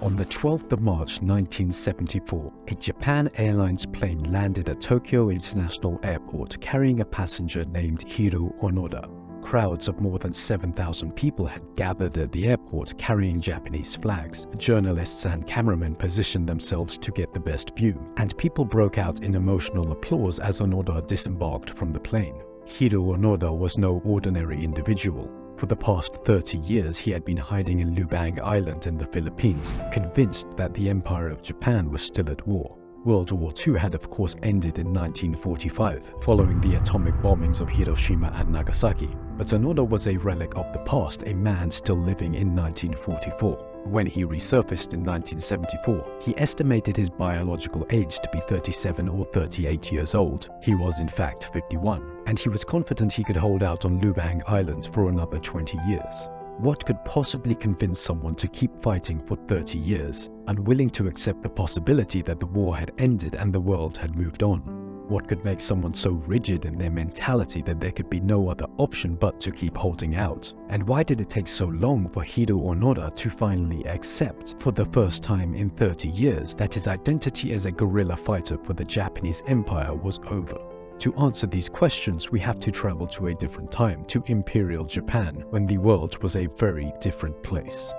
On the 12th of March 1974, a Japan Airlines plane landed at Tokyo International Airport carrying a passenger named Hiroo Onoda. Crowds of more than 7,000 people had gathered at the airport carrying Japanese flags. Journalists and cameramen positioned themselves to get the best view, and people broke out in emotional applause as Onoda disembarked from the plane. Hiroo Onoda was no ordinary individual. For the past 30 years, he had been hiding in Lubang Island in the Philippines, convinced that the Empire of Japan was still at war. World War II had of course ended in 1945, following the atomic bombings of Hiroshima and Nagasaki. But Onoda was a relic of the past, a man still living in 1944. When he resurfaced in 1974, he estimated his biological age to be 37 or 38 years old. He was in fact 51, and he was confident he could hold out on Lubang Island for another 20 years. What could possibly convince someone to keep fighting for 30 years, unwilling to accept the possibility that the war had ended and the world had moved on? What could make someone so rigid in their mentality that there could be no other option but to keep holding out? And why did it take so long for Hiroo Onoda to finally accept, for the first time in 30 years, that his identity as a guerrilla fighter for the Japanese Empire was over? To answer these questions, we have to travel to a different time, to Imperial Japan, when the world was a very different place.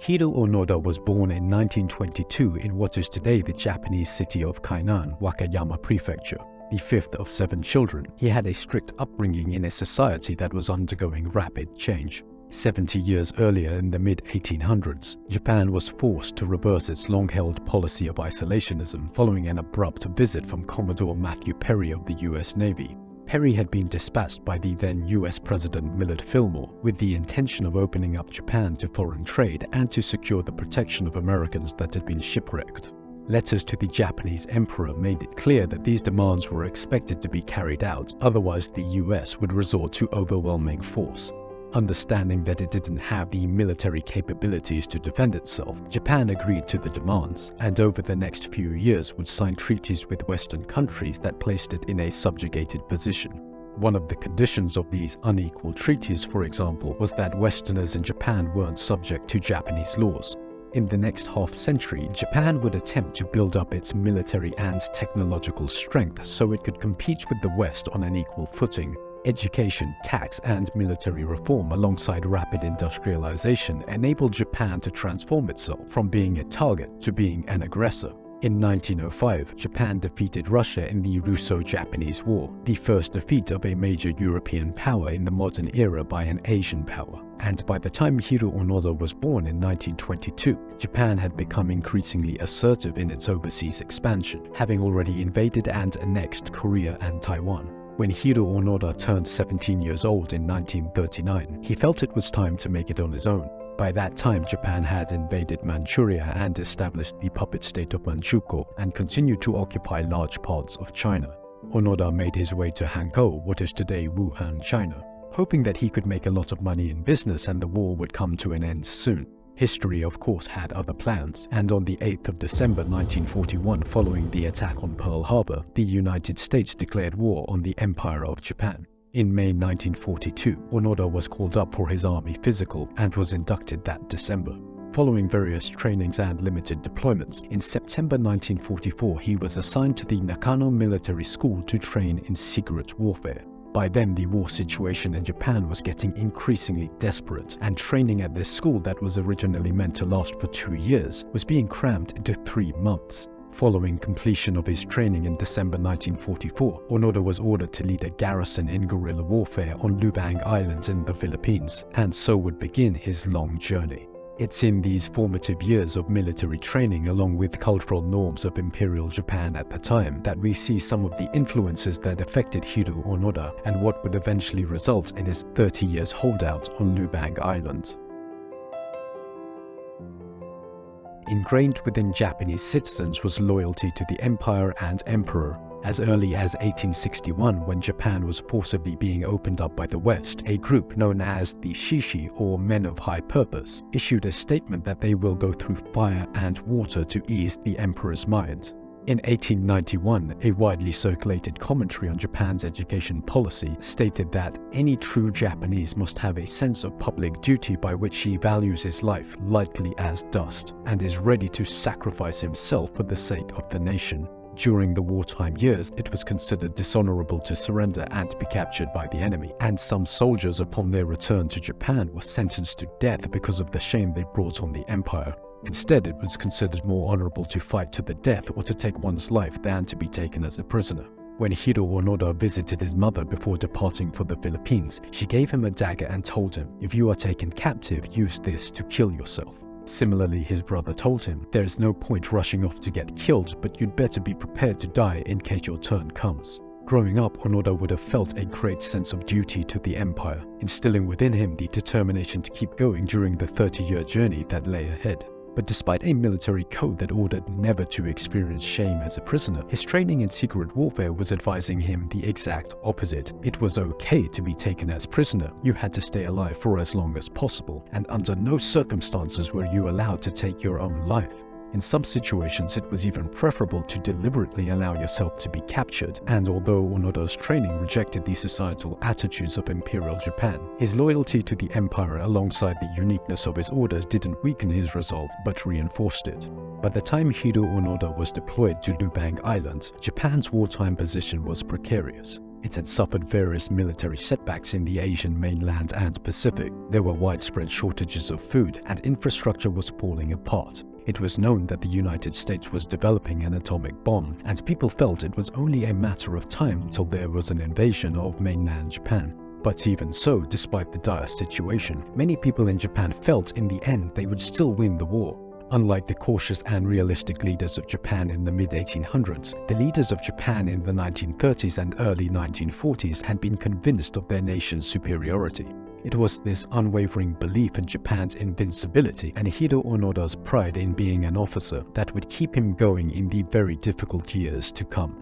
Hiroo Onoda was born in 1922 in what is today the Japanese city of Kainan, Wakayama Prefecture. The fifth of 7 children, he had a strict upbringing in a society that was undergoing rapid change. 70 years earlier, in the mid-1800s, Japan was forced to reverse its long-held policy of isolationism following an abrupt visit from Commodore Matthew Perry of the US Navy. Perry had been dispatched by the then US President Millard Fillmore with the intention of opening up Japan to foreign trade and to secure the protection of Americans that had been shipwrecked. Letters to the Japanese Emperor made it clear that these demands were expected to be carried out, otherwise the US would resort to overwhelming force. Understanding that it didn't have the military capabilities to defend itself, Japan agreed to the demands, and over the next few years would sign treaties with Western countries that placed it in a subjugated position. One of the conditions of these unequal treaties, for example, was that Westerners in Japan weren't subject to Japanese laws. In the next half-century, Japan would attempt to build up its military and technological strength so it could compete with the West on an equal footing. Education, tax, and military reform alongside rapid industrialization enabled Japan to transform itself from being a target to being an aggressor. In 1905, Japan defeated Russia in the Russo-Japanese War, the first defeat of a major European power in the modern era by an Asian power. And by the time Hiroo Onoda was born in 1922, Japan had become increasingly assertive in its overseas expansion, having already invaded and annexed Korea and Taiwan. When Hiroo Onoda turned 17 years old in 1939, he felt it was time to make it on his own. By that time, Japan had invaded Manchuria and established the puppet state of Manchukuo and continued to occupy large parts of China. Onoda made his way to Hankou, what is today Wuhan, China, hoping that he could make a lot of money in business and the war would come to an end soon. History, of course, had other plans, and on the 8th of December 1941, following the attack on Pearl Harbor, the United States declared war on the Empire of Japan. In May 1942, Onoda was called up for his army physical and was inducted that December. Following various trainings and limited deployments, in September 1944 he was assigned to the Nakano Military School to train in secret warfare. By then, the war situation in Japan was getting increasingly desperate, and training at this school that was originally meant to last for 2 years was being crammed into 3 months. Following completion of his training in December 1944, Onoda was ordered to lead a garrison in guerrilla warfare on Lubang Island in the Philippines, and so would begin his long journey. It's in these formative years of military training, along with cultural norms of Imperial Japan at the time, that we see some of the influences that affected Hiroo Onoda and what would eventually result in his 30 years holdout on Lubang Island. Ingrained within Japanese citizens was loyalty to the empire and emperor. As early as 1861, when Japan was forcibly being opened up by the West, a group known as the Shishi, or Men of High Purpose, issued a statement that they will go through fire and water to ease the emperor's mind. In 1891, a widely circulated commentary on Japan's education policy stated that any true Japanese must have a sense of public duty by which he values his life lightly as dust and is ready to sacrifice himself for the sake of the nation. During the wartime years, it was considered dishonorable to surrender and be captured by the enemy, and some soldiers upon their return to Japan were sentenced to death because of the shame they brought on the empire. Instead, it was considered more honorable to fight to the death or to take one's life than to be taken as a prisoner. When Hiroo Onoda visited his mother before departing for the Philippines, she gave him a dagger and told him, "If you are taken captive, use this to kill yourself." Similarly, his brother told him, "There is no point rushing off to get killed, but you'd better be prepared to die in case your turn comes." Growing up, Onoda would have felt a great sense of duty to the empire, instilling within him the determination to keep going during the 30-year journey that lay ahead. But despite a military code that ordered never to experience shame as a prisoner, his training in secret warfare was advising him the exact opposite. It was okay to be taken as prisoner. You had to stay alive for as long as possible, and under no circumstances were you allowed to take your own life. In some situations, it was even preferable to deliberately allow yourself to be captured, and although Onoda's training rejected the societal attitudes of Imperial Japan, his loyalty to the empire alongside the uniqueness of his orders didn't weaken his resolve, but reinforced it. By the time Hiroo Onoda was deployed to Lubang Island, Japan's wartime position was precarious. It had suffered various military setbacks in the Asian mainland and Pacific. There were widespread shortages of food, and infrastructure was falling apart. It was known that the United States was developing an atomic bomb, and people felt it was only a matter of time until there was an invasion of mainland Japan. But even so, despite the dire situation, many people in Japan felt in the end they would still win the war. Unlike the cautious and realistic leaders of Japan in the mid-1800s, the leaders of Japan in the 1930s and early 1940s had been convinced of their nation's superiority. It was this unwavering belief in Japan's invincibility and Hiroo Onoda's pride in being an officer that would keep him going in the very difficult years to come.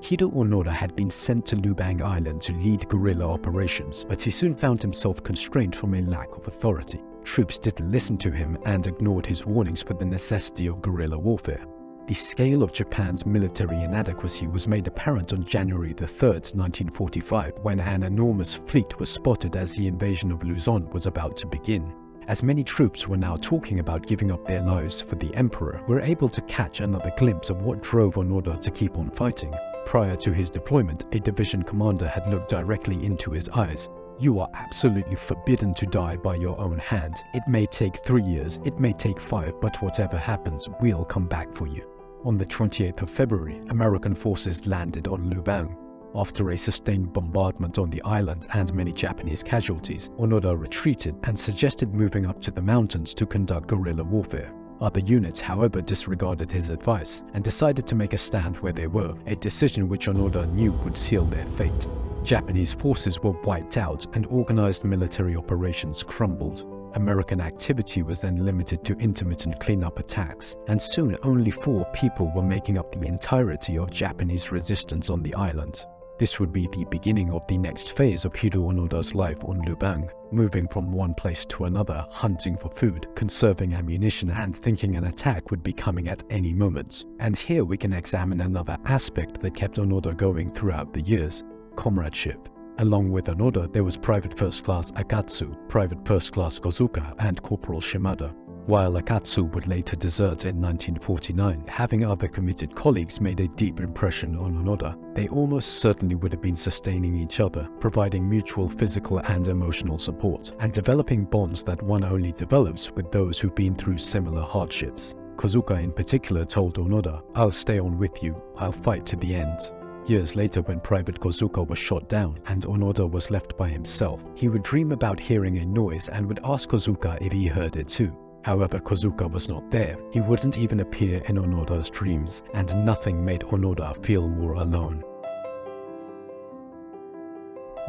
Hiroo Onoda had been sent to Lubang Island to lead guerrilla operations, but he soon found himself constrained from a lack of authority. Troops didn't listen to him and ignored his warnings for the necessity of guerrilla warfare. The scale of Japan's military inadequacy was made apparent on January 3, 1945, when an enormous fleet was spotted as the invasion of Luzon was about to begin. As many troops were now talking about giving up their lives for the emperor, we were able to catch another glimpse of what drove Onoda to keep on fighting. Prior to his deployment, a division commander had looked directly into his eyes. "You are absolutely forbidden to die by your own hand. It may take 3 years, it may take 5, but whatever happens, we'll come back for you." On the 28th of February, American forces landed on Lubang. After a sustained bombardment on the island and many Japanese casualties, Onoda retreated and suggested moving up to the mountains to conduct guerrilla warfare. Other units, however, disregarded his advice and decided to make a stand where they were, a decision which Onoda knew would seal their fate. Japanese forces were wiped out and organized military operations crumbled. American activity was then limited to intermittent cleanup attacks, and soon only 4 people were making up the entirety of Japanese resistance on the island. This would be the beginning of the next phase of Hiroo Onoda's life on Lubang, moving from one place to another, hunting for food, conserving ammunition, and thinking an attack would be coming at any moment. And here we can examine another aspect that kept Onoda going throughout the years: comradeship. Along with Onoda, there was Private First Class Akatsu, Private First Class Kozuka, and Corporal Shimada. While Akatsu would later desert in 1949, having other committed colleagues made a deep impression on Onoda. They almost certainly would have been sustaining each other, providing mutual physical and emotional support, and developing bonds that one only develops with those who've been through similar hardships. Kozuka in particular told Onoda, "I'll stay on with you, I'll fight to the end." Years later, when Private Kozuka was shot down and Onoda was left by himself, he would dream about hearing a noise and would ask Kozuka if he heard it too. However, Kozuka was not there. He wouldn't even appear in Onoda's dreams, and nothing made Onoda feel more alone.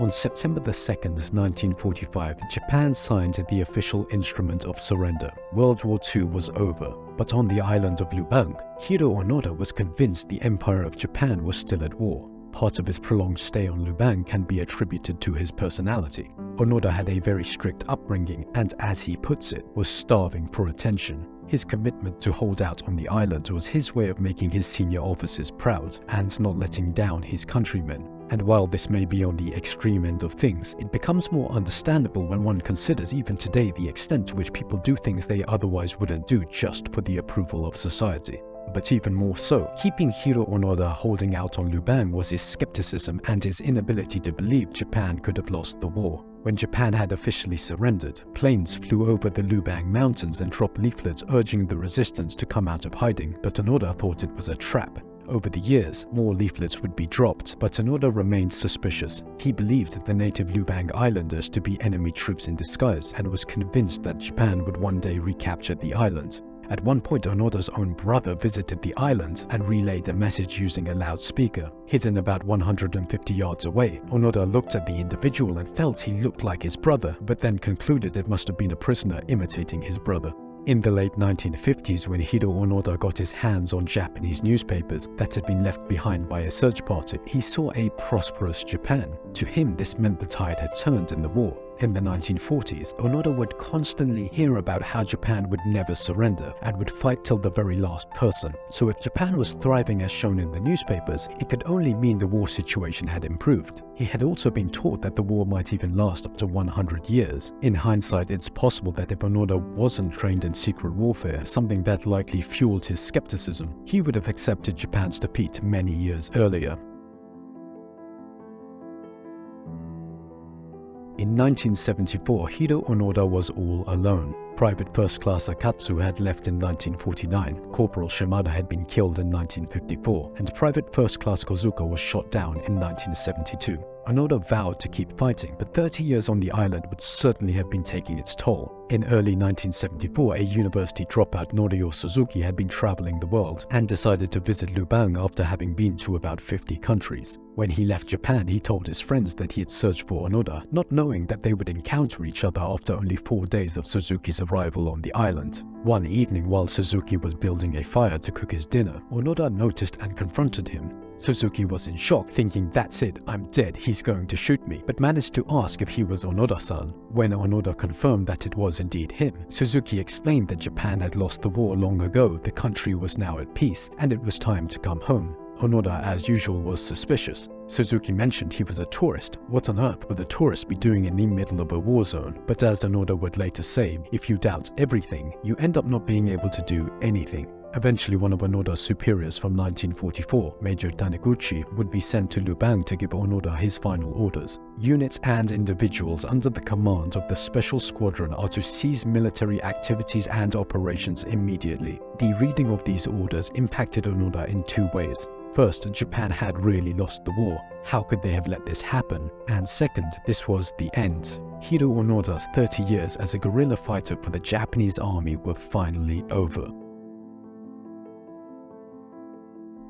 On September 2, 1945, Japan signed the official instrument of surrender. World War II was over, but on the island of Lubang, Hiroo Onoda was convinced the Empire of Japan was still at war. Part of his prolonged stay on Lubang can be attributed to his personality. Onoda had a very strict upbringing and, as he puts it, was starving for attention. His commitment to hold out on the island was his way of making his senior officers proud and not letting down his countrymen. And while this may be on the extreme end of things, it becomes more understandable when one considers even today the extent to which people do things they otherwise wouldn't do just for the approval of society. But even more so, keeping Hiroo Onoda holding out on Lubang was his skepticism and his inability to believe Japan could have lost the war. When Japan had officially surrendered, planes flew over the Lubang Mountains and dropped leaflets urging the resistance to come out of hiding, but Onoda thought it was a trap. Over the years, more leaflets would be dropped, but Onoda remained suspicious. He believed the native Lubang Islanders to be enemy troops in disguise and was convinced that Japan would one day recapture the island. At one point, Onoda's own brother visited the island and relayed a message using a loudspeaker. Hidden about 150 yards away, Onoda looked at the individual and felt he looked like his brother, but then concluded it must have been a prisoner imitating his brother. In the late 1950s, when Hiroo Onoda got his hands on Japanese newspapers that had been left behind by a search party, he saw a prosperous Japan. To him, this meant the tide had turned in the war. In the 1940s, Onoda would constantly hear about how Japan would never surrender and would fight till the very last person. So if Japan was thriving as shown in the newspapers, it could only mean the war situation had improved. He had also been taught that the war might even last up to 100 years. In hindsight, it's possible that if Onoda wasn't trained in secret warfare, something that likely fueled his skepticism, he would have accepted Japan's defeat many years earlier. In 1974, Hiroo Onoda was all alone. Private First Class Akatsu had left in 1949, Corporal Shimada had been killed in 1954, and Private First Class Kozuka was shot down in 1972. Onoda vowed to keep fighting, but 30 years on the island would certainly have been taking its toll. In early 1974, a university dropout, Norio Suzuki, had been traveling the world and decided to visit Lubang after having been to about 50 countries. When he left Japan, he told his friends that he had searched for Onoda, not knowing that they would encounter each other after only 4 days of Suzuki's arrival on the island. One evening, while Suzuki was building a fire to cook his dinner, Onoda noticed and confronted him. Suzuki was in shock, thinking, "That's it, I'm dead, he's going to shoot me," but managed to ask if he was Onoda-san. When Onoda confirmed that it was indeed him, Suzuki explained that Japan had lost the war long ago, the country was now at peace, and it was time to come home. Onoda, as usual, was suspicious. Suzuki mentioned he was a tourist. What on earth would a tourist be doing in the middle of a war zone? But as Onoda would later say, if you doubt everything, you end up not being able to do anything. Eventually, one of Onoda's superiors from 1944, Major Taniguchi, would be sent to Lubang to give Onoda his final orders. Units and individuals under the command of the Special Squadron are to cease military activities and operations immediately. The reading of these orders impacted Onoda in two ways. First, Japan had really lost the war. How could they have let this happen? And second, this was the end. Hiroo Onoda's 30 years as a guerrilla fighter for the Japanese army were finally over.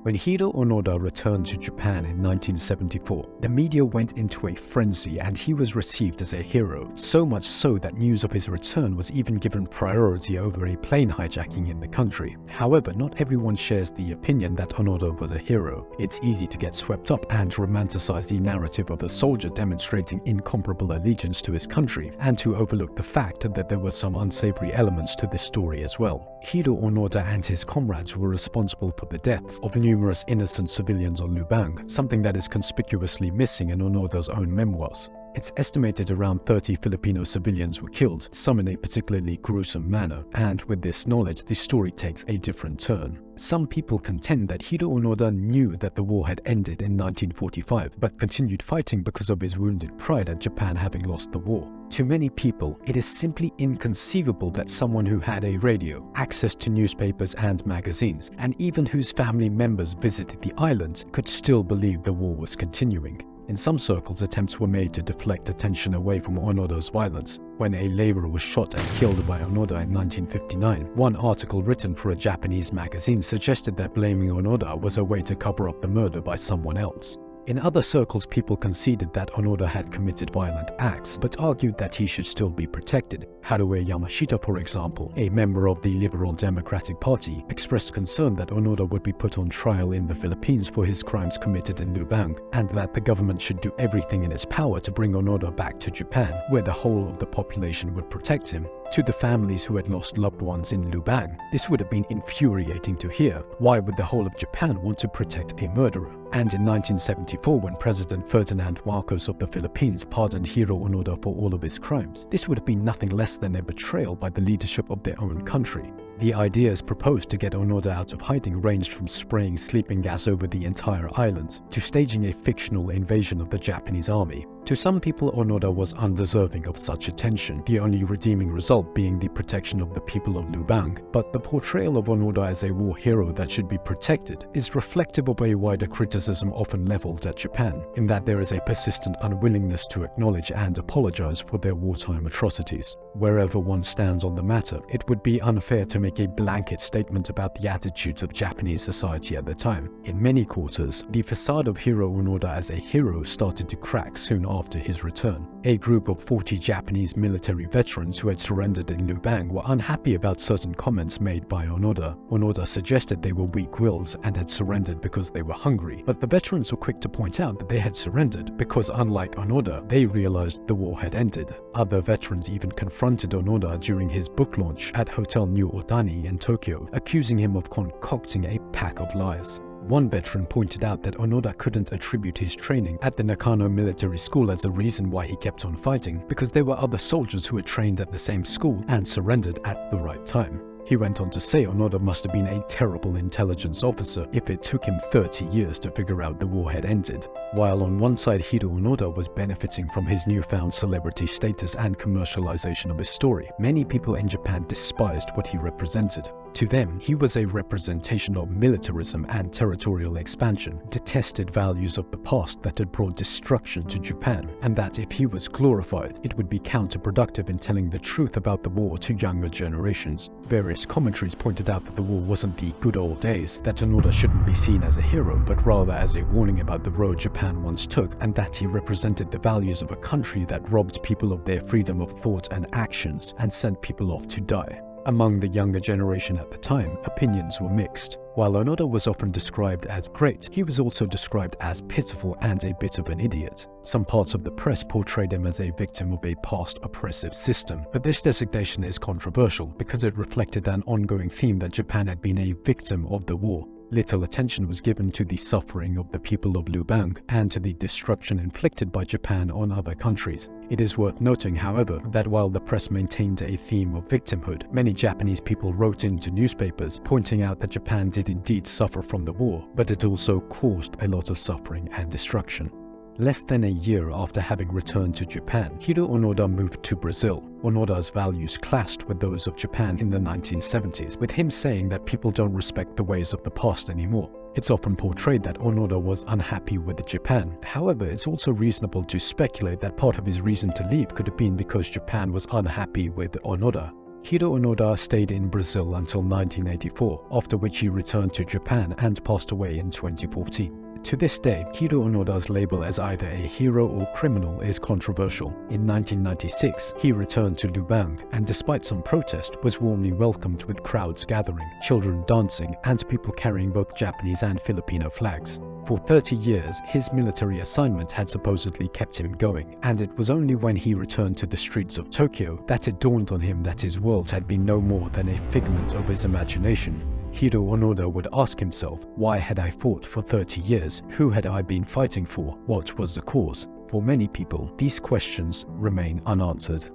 When Hiroo Onoda returned to Japan in 1974, the media went into a frenzy and he was received as a hero, so much so that news of his return was even given priority over a plane hijacking in the country. However, not everyone shares the opinion that Onoda was a hero. It's easy to get swept up and romanticize the narrative of a soldier demonstrating incomparable allegiance to his country, and to overlook the fact that there were some unsavory elements to this story as well. Hiroo Onoda and his comrades were responsible for the deaths of numerous innocent civilians on Lubang, something that is conspicuously missing in Onoda's own memoirs. It's estimated around 30 Filipino civilians were killed, some in a particularly gruesome manner, and with this knowledge, the story takes a different turn. Some people contend that Hiroo Onoda knew that the war had ended in 1945, but continued fighting because of his wounded pride at Japan having lost the war. To many people, it is simply inconceivable that someone who had a radio, access to newspapers and magazines, and even whose family members visited the island could still believe the war was continuing. In some circles, attempts were made to deflect attention away from Onoda's violence. When a laborer was shot and killed by Onoda in 1959, one article written for a Japanese magazine suggested that blaming Onoda was a way to cover up the murder by someone else. In other circles, people conceded that Onoda had committed violent acts, but argued that he should still be protected. Haruo Yamashita, for example, a member of the Liberal Democratic Party, expressed concern that Onoda would be put on trial in the Philippines for his crimes committed in Lubang, and that the government should do everything in its power to bring Onoda back to Japan, where the whole of the population would protect him. To the families who had lost loved ones in Lubang, this would have been infuriating to hear. Why would the whole of Japan want to protect a murderer? And in 1974, when President Ferdinand Marcos of the Philippines pardoned Hiroo Onoda for all of his crimes, this would have been nothing less than a betrayal by the leadership of their own country. The ideas proposed to get Onoda out of hiding ranged from spraying sleeping gas over the entire island to staging a fictional invasion of the Japanese army. To some people, Onoda was undeserving of such attention, the only redeeming result being the protection of the people of Lubang. But the portrayal of Onoda as a war hero that should be protected is reflective of a wider criticism often leveled at Japan, in that there is a persistent unwillingness to acknowledge and apologize for their wartime atrocities. Wherever one stands on the matter, it would be unfair to make a blanket statement about the attitudes of Japanese society at the time. In many quarters, the facade of Hiroo Onoda as a hero started to crack soon after his return. A group of 40 Japanese military veterans who had surrendered in Lubang were unhappy about certain comments made by Onoda. Onoda suggested they were weak-willed and had surrendered because they were hungry, but the veterans were quick to point out that they had surrendered because, unlike Onoda, they realized the war had ended. Other veterans even confronted Onoda during his book launch at Hotel New Otani in Tokyo, accusing him of concocting a pack of lies. One veteran pointed out that Onoda couldn't attribute his training at the Nakano military school as a reason why he kept on fighting, because there were other soldiers who had trained at the same school and surrendered at the right time. He went on to say Onoda must have been a terrible intelligence officer if it took him 30 years to figure out the war had ended. While on one side Hiroo Onoda was benefiting from his newfound celebrity status and commercialization of his story, many people in Japan despised what he represented. To them, he was a representation of militarism and territorial expansion, detested values of the past that had brought destruction to Japan, and that if he was glorified, it would be counterproductive in telling the truth about the war to younger generations. Various commentaries pointed out that the war wasn't the good old days, that Onoda shouldn't be seen as a hero, but rather as a warning about the road Japan once took, and that he represented the values of a country that robbed people of their freedom of thought and actions, and sent people off to die. Among the younger generation at the time, opinions were mixed. While Onoda was often described as great, he was also described as pitiful and a bit of an idiot. Some parts of the press portrayed him as a victim of a past oppressive system, but this designation is controversial because it reflected an ongoing theme that Japan had been a victim of the war. Little attention was given to the suffering of the people of Lubang and to the destruction inflicted by Japan on other countries. It is worth noting, however, that while the press maintained a theme of victimhood, many Japanese people wrote into newspapers pointing out that Japan did indeed suffer from the war, but it also caused a lot of suffering and destruction. Less than a year after having returned to Japan, Hiroo Onoda moved to Brazil. Onoda's values clashed with those of Japan in the 1970s, with him saying that people don't respect the ways of the past anymore. It's often portrayed that Onoda was unhappy with Japan. However, it's also reasonable to speculate that part of his reason to leave could have been because Japan was unhappy with Onoda. Hiroo Onoda stayed in Brazil until 1984, after which he returned to Japan and passed away in 2014. To this day, Hiroo Onoda's label as either a hero or criminal is controversial. In 1996, he returned to Lubang and despite some protest, was warmly welcomed with crowds gathering, children dancing, and people carrying both Japanese and Filipino flags. For 30 years, his military assignment had supposedly kept him going, and it was only when he returned to the streets of Tokyo that it dawned on him that his world had been no more than a figment of his imagination. Hiroo Onoda would ask himself, why had I fought for 30 years? Who had I been fighting for? What was the cause? For many people, these questions remain unanswered.